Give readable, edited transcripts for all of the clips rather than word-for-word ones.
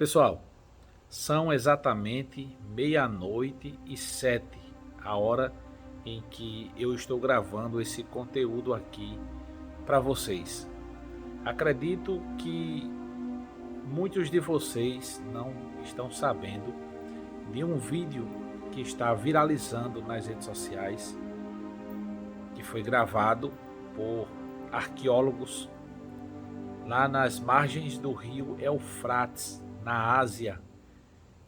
Pessoal, são exatamente 00:07, a hora em que eu estou gravando esse conteúdo aqui para vocês. Acredito que muitos de vocês não estão sabendo de um vídeo que está viralizando nas redes sociais, que foi gravado por arqueólogos lá nas margens do rio Eufrates, na Ásia,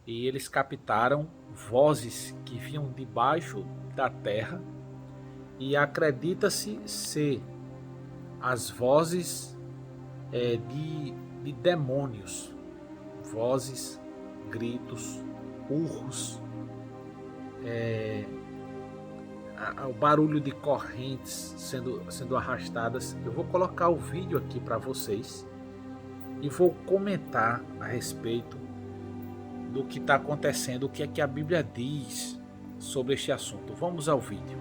e eles captaram vozes que vinham debaixo da terra, e acredita-se ser as vozes de demônios, vozes, gritos, urros, o barulho de correntes sendo arrastadas. Eu vou colocar o vídeo aqui para vocês e vou comentar a respeito do que está acontecendo, o que é que a Bíblia diz sobre este assunto. Vamos ao vídeo.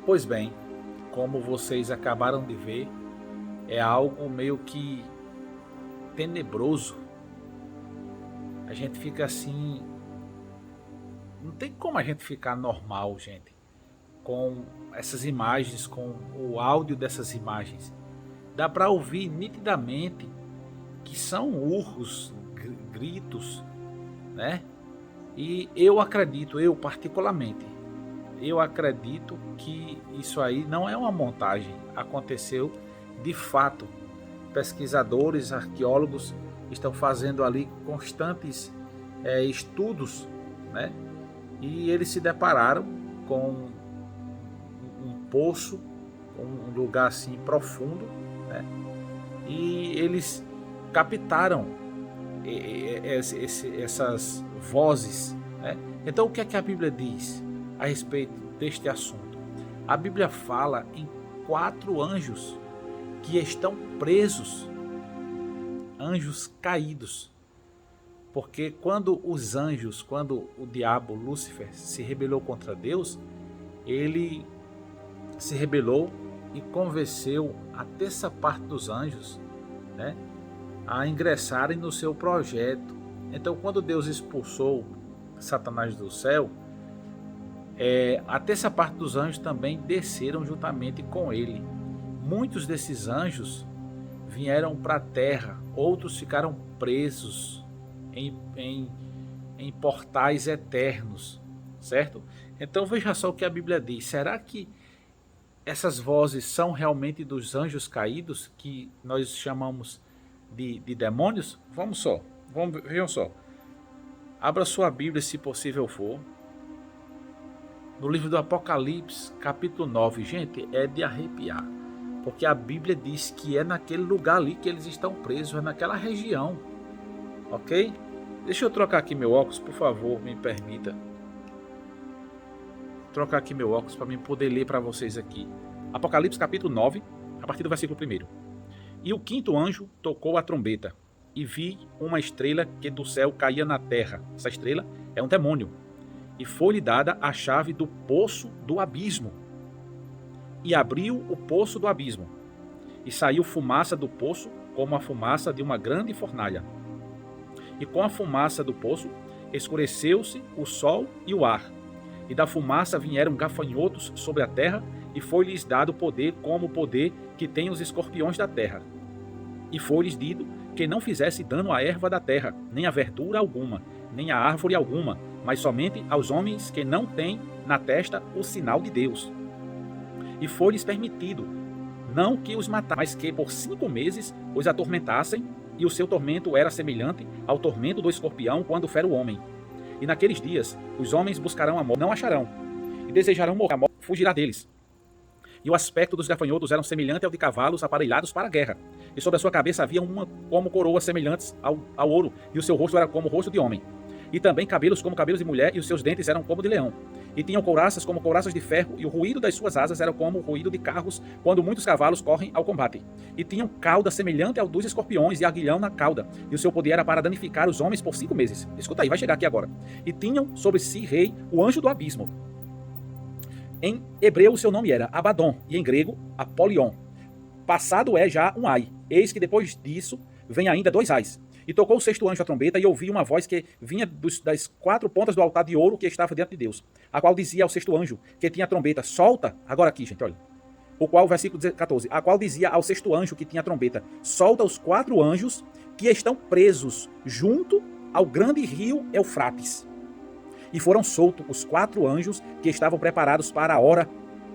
Pois bem, como vocês acabaram de ver, é algo meio que tenebroso. A gente fica assim, não tem como a gente ficar normal, gente, com essas imagens, com o áudio dessas imagens. Dá para ouvir nitidamente que são urros, gritos, né? E eu acredito, eu particularmente, eu acredito que isso aí não é uma montagem, aconteceu de fato. Pesquisadores, arqueólogos estão fazendo ali constantes estudos, né? E eles se depararam com um poço, um lugar assim profundo, né? E eles captaram essas vozes, né? Então o que é que a Bíblia diz a respeito deste assunto? A Bíblia fala em 4 anjos que estão presos, anjos caídos, porque quando o diabo, Lúcifer, se rebelou contra Deus, ele se rebelou e convenceu a terça parte dos anjos, né, a ingressarem no seu projeto. Então, quando Deus expulsou Satanás do céu, a terça parte dos anjos também desceram juntamente com ele. Muitos desses anjos vieram para a terra, outros ficaram presos em portais eternos, certo? Então veja só o que a Bíblia diz. Será que essas vozes são realmente dos anjos caídos, que nós chamamos de demônios? Vejam só. Abra sua Bíblia, se possível for, no livro do Apocalipse, capítulo 9. Gente, é de arrepiar, porque a Bíblia diz que é naquele lugar ali que eles estão presos, é naquela região, ok? Deixa eu trocar aqui meu óculos, por favor, me permita. Trocar aqui meu óculos para mim poder ler para vocês aqui. Apocalipse capítulo 9, a partir do versículo 1. E o 5º anjo tocou a trombeta, e vi uma estrela que do céu caía na terra. Essa estrela é um demônio, e foi-lhe dada a chave do poço do abismo. E abriu o poço do abismo, e saiu fumaça do poço, como a fumaça de uma grande fornalha. E com a fumaça do poço, escureceu-se o sol e o ar. E da fumaça vieram gafanhotos sobre a terra, e foi-lhes dado poder como o poder que têm os escorpiões da terra. E foi-lhes dito que não fizesse dano à erva da terra, nem a verdura alguma, nem a árvore alguma, mas somente aos homens que não têm na testa o sinal de Deus. E foi-lhes permitido, não que os matassem, mas que por 5 meses os atormentassem, e o seu tormento era semelhante ao tormento do escorpião quando fere o homem. E naqueles dias os homens buscarão a morte, não acharão, e desejarão morrer, a morte fugirá deles. E o aspecto dos gafanhotos era semelhante ao de cavalos aparelhados para a guerra. E sobre a sua cabeça havia uma como coroas semelhantes ao ouro, e o seu rosto era como o rosto de homem. E também cabelos como cabelos de mulher, e os seus dentes eram como de leão. E tinham couraças como couraças de ferro, e o ruído das suas asas era como o ruído de carros, quando muitos cavalos correm ao combate. E tinham cauda semelhante ao dos escorpiões, e aguilhão na cauda, e o seu poder era para danificar os homens por 5 meses. Escuta aí, vai chegar aqui agora. E tinham sobre si rei o anjo do abismo. Em hebreu o seu nome era Abaddon, e em grego Apolion. Passado é já um ai. Eis que depois disso vem ainda 2 ais. E tocou o 6º anjo a trombeta, e ouvi uma voz que vinha das 4 pontas do altar de ouro que estava diante de Deus, a qual dizia ao 6º anjo, que tinha a trombeta, solta, agora aqui, gente, olha, o qual, versículo 14, a qual dizia ao 6º anjo que tinha a trombeta, solta os 4 anjos que estão presos junto ao grande rio Eufrates. E foram soltos os 4 anjos que estavam preparados para a hora,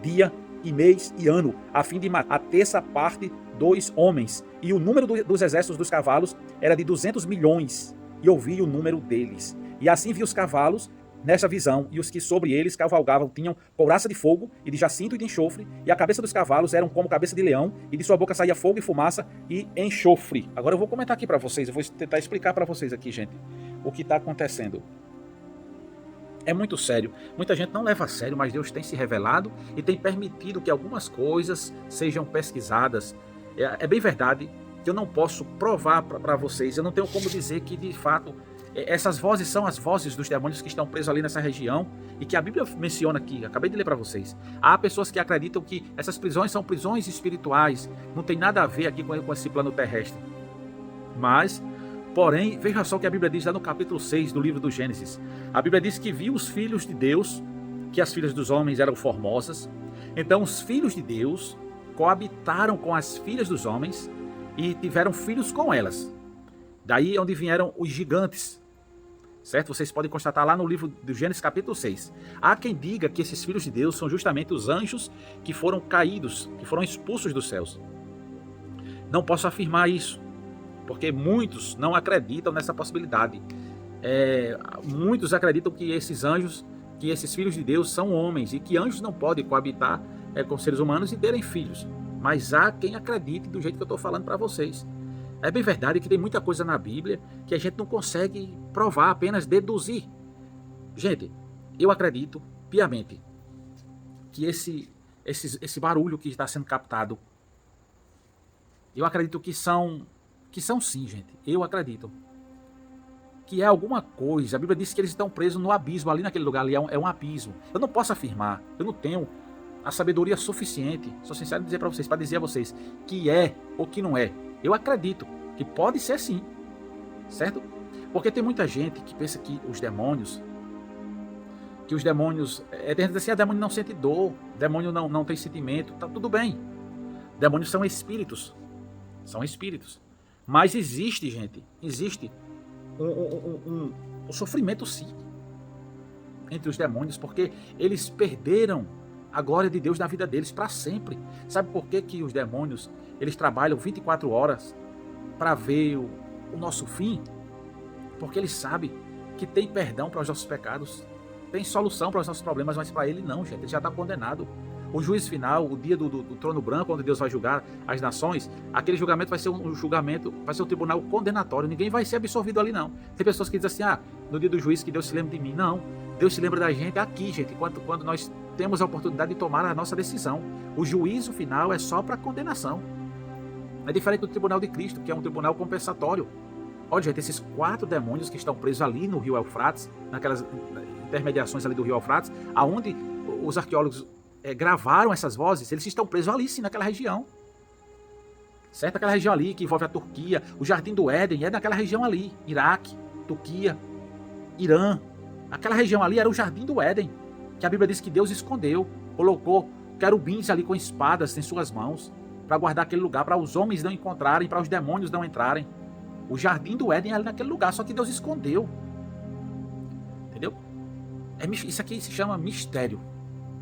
dia e mês e ano, a fim de matar a terça parte dos homens. E o número dos exércitos dos cavalos era de 200 milhões, e ouvi o número deles. E assim vi os cavalos nessa visão, e os que sobre eles cavalgavam tinham couraça de fogo, e de jacinto e de enxofre, e a cabeça dos cavalos eram como cabeça de leão, e de sua boca saía fogo e fumaça e enxofre. Agora eu vou comentar aqui para vocês, eu vou tentar explicar para vocês aqui, gente, o que está acontecendo. É muito sério. Muita gente não leva a sério, mas Deus tem se revelado e tem permitido que algumas coisas sejam pesquisadas. É bem verdade que eu não posso provar para vocês, eu não tenho como dizer que de fato essas vozes são as vozes dos demônios que estão presos ali nessa região e que a Bíblia menciona aqui, acabei de ler para vocês. Há pessoas que acreditam que essas prisões são prisões espirituais, não tem nada a ver aqui com esse plano terrestre. Mas... porém, veja só o que a Bíblia diz lá no capítulo 6 do livro do Gênesis. A Bíblia diz que viu os filhos de Deus, que as filhas dos homens eram formosas. Então os filhos de Deus coabitaram com as filhas dos homens e tiveram filhos com elas. Daí é onde vieram os gigantes. Certo? Vocês podem constatar lá no livro do Gênesis capítulo 6. Há quem diga que esses filhos de Deus são justamente os anjos que foram caídos, que foram expulsos dos céus. Não posso afirmar isso, porque muitos não acreditam nessa possibilidade. Muitos acreditam que esses anjos, que esses filhos de Deus são homens, e que anjos não podem coabitar com seres humanos e terem filhos. Mas há quem acredite do jeito que eu estou falando para vocês. É bem verdade que tem muita coisa na Bíblia que a gente não consegue provar, apenas deduzir. Gente, eu acredito piamente que esse barulho que está sendo captado, eu acredito que são sim, gente. Eu acredito que é alguma coisa. A Bíblia diz que eles estão presos no abismo, ali naquele lugar ali é um abismo. Eu não posso afirmar, eu não tenho a sabedoria suficiente, sou sincero em dizer para vocês, para dizer a vocês que é ou que não é. Eu acredito que pode ser sim, certo? Porque tem muita gente que pensa que os demônios, tem gente que diz assim, demônio não sente dor, demônio não tem sentimento, tá tudo bem. Demônios são espíritos, mas existe, gente, um sofrimento sim entre os demônios, porque eles perderam a glória de Deus na vida deles para sempre. Sabe por que os demônios eles trabalham 24 horas para ver o nosso fim? Porque eles sabem que tem perdão para os nossos pecados, tem solução para os nossos problemas, mas para ele não, gente, ele já está condenado. O juízo final, o dia do trono branco, onde Deus vai julgar as nações, aquele julgamento vai ser um tribunal condenatório, ninguém vai ser absolvido ali não. Tem pessoas que dizem assim, no dia do juízo que Deus se lembra de mim. Não, Deus se lembra da gente aqui, gente, quando nós temos a oportunidade de tomar a nossa decisão. O juízo final é só para condenação. É diferente do tribunal de Cristo, que é um tribunal compensatório. Olha, gente, esses 4 demônios que estão presos ali no rio Eufrates, naquelas intermediações ali do rio Eufrates, aonde os arqueólogos gravaram essas vozes, eles estão presos ali sim, naquela região. certo? Aquela região ali que envolve a Turquia, o Jardim do Éden é daquela região ali, Iraque, Turquia, Irã. Aquela região ali era o Jardim do Éden, que a Bíblia diz que Deus escondeu, colocou querubins ali com espadas em suas mãos, para guardar aquele lugar, para os homens não encontrarem, para os demônios não entrarem. O Jardim do Éden é ali naquele lugar, só que Deus escondeu. Entendeu? Isso aqui se chama mistério.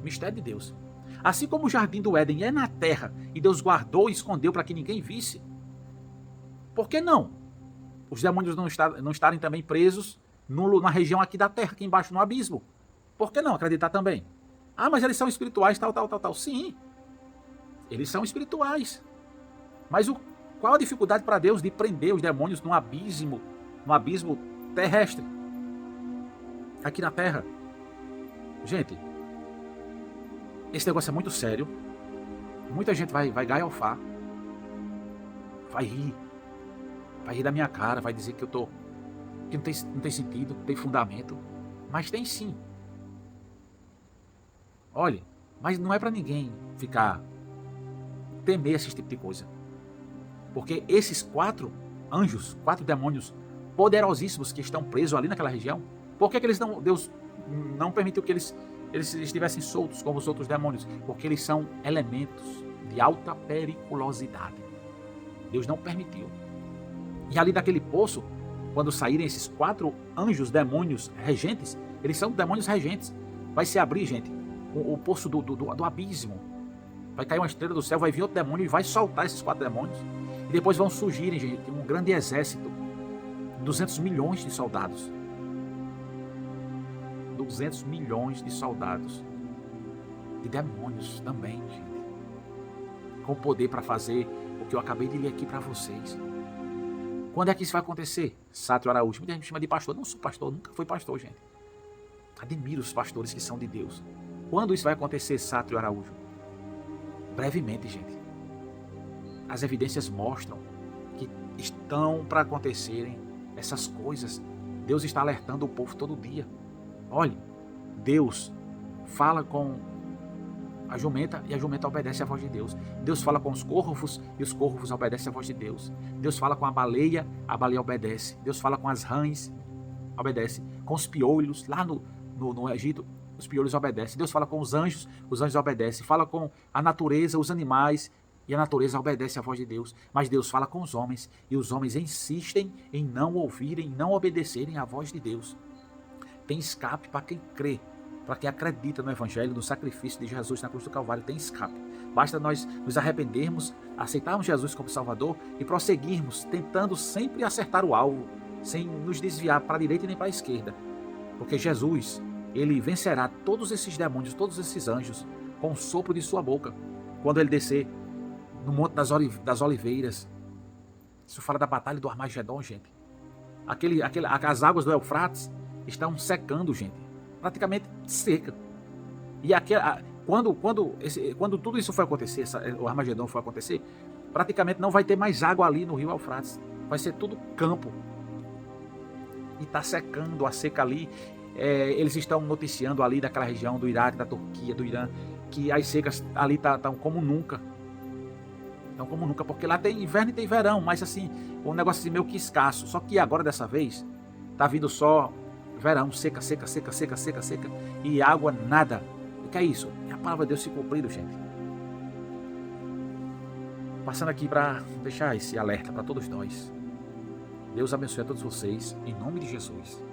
Mistério de Deus. Assim como o Jardim do Éden é na terra, e Deus guardou e escondeu para que ninguém visse, por que não os demônios não estarem também presos na região aqui da terra, aqui embaixo no abismo? Por que não acreditar também? Ah, mas eles são espirituais, tal, tal, tal, tal. Sim, eles são espirituais. Mas qual a dificuldade para Deus de prender os demônios no abismo terrestre, aqui na terra? Gente, esse negócio é muito sério. Muita gente vai gaiofar, vai rir da minha cara, vai dizer que que não tem sentido, não tem fundamento, mas tem sim. Olha, mas não é para ninguém temer esse tipo de coisa, porque esses 4 anjos, 4 demônios poderosíssimos que estão presos ali naquela região, por que Deus não permitiu que eles estivessem soltos como os outros demônios? Porque eles são elementos de alta periculosidade. Deus não permitiu. E ali daquele poço, quando saírem esses 4 anjos, demônios regentes, eles são demônios regentes. Vai se abrir, gente, o poço do abismo. Vai cair uma estrela do céu, vai vir outro demônio e vai soltar esses 4 demônios. E depois vão surgirem, gente, um grande exército, 200 milhões de soldados. 200 milhões de soldados, de demônios também, gente, com poder para fazer o que eu acabei de ler aqui para vocês. Quando é que isso vai acontecer? Sátrio Araújo, muita gente me chama de pastor. Não sou pastor, nunca fui pastor, gente. Admiro os pastores que são de Deus. Quando isso vai acontecer, Sátrio Araújo? Brevemente, gente. As evidências mostram que estão para acontecerem essas coisas. Deus está alertando o povo todo dia. Olha, Deus fala com a jumenta e a jumenta obedece à voz de Deus. Deus fala com os corvos e os corvos obedecem à voz de Deus. Deus fala com a baleia obedece. Deus fala com as rãs, obedece. Com os piolhos, lá no Egito, os piolhos obedecem. Deus fala com os anjos obedecem. Fala com a natureza, os animais, e a natureza obedece à voz de Deus. Mas Deus fala com os homens, e os homens insistem em não ouvirem, não obedecerem à voz de Deus. Tem escape para quem crê, para quem acredita no Evangelho, no sacrifício de Jesus na cruz do Calvário, tem escape. Basta nós nos arrependermos, aceitarmos Jesus como Salvador e prosseguirmos, tentando sempre acertar o alvo, sem nos desviar para a direita e nem para a esquerda. Porque Jesus, ele vencerá todos esses demônios, todos esses anjos, com o sopro de sua boca, quando ele descer no Monte das Oliveiras. Isso fala da batalha do Armagedon, gente. As águas do Eufrates estão secando, gente, praticamente seca. E quando tudo isso for acontecer, o Armagedon for acontecer, praticamente não vai ter mais água ali no rio Eufrates, vai ser tudo campo. E está secando a seca ali. Eles estão noticiando ali daquela região do Iraque, da Turquia, do Irã, que as secas ali estão como nunca. Estão como nunca, porque lá tem inverno e tem verão, mas assim, um negócio assim meio que escasso. Só que agora, dessa vez, está vindo só verão, seca, seca, seca, seca, seca, seca, e água nada. O que é isso? É a palavra de Deus se cumprindo, gente. Passando aqui para deixar esse alerta para todos nós. Deus abençoe a todos vocês, em nome de Jesus.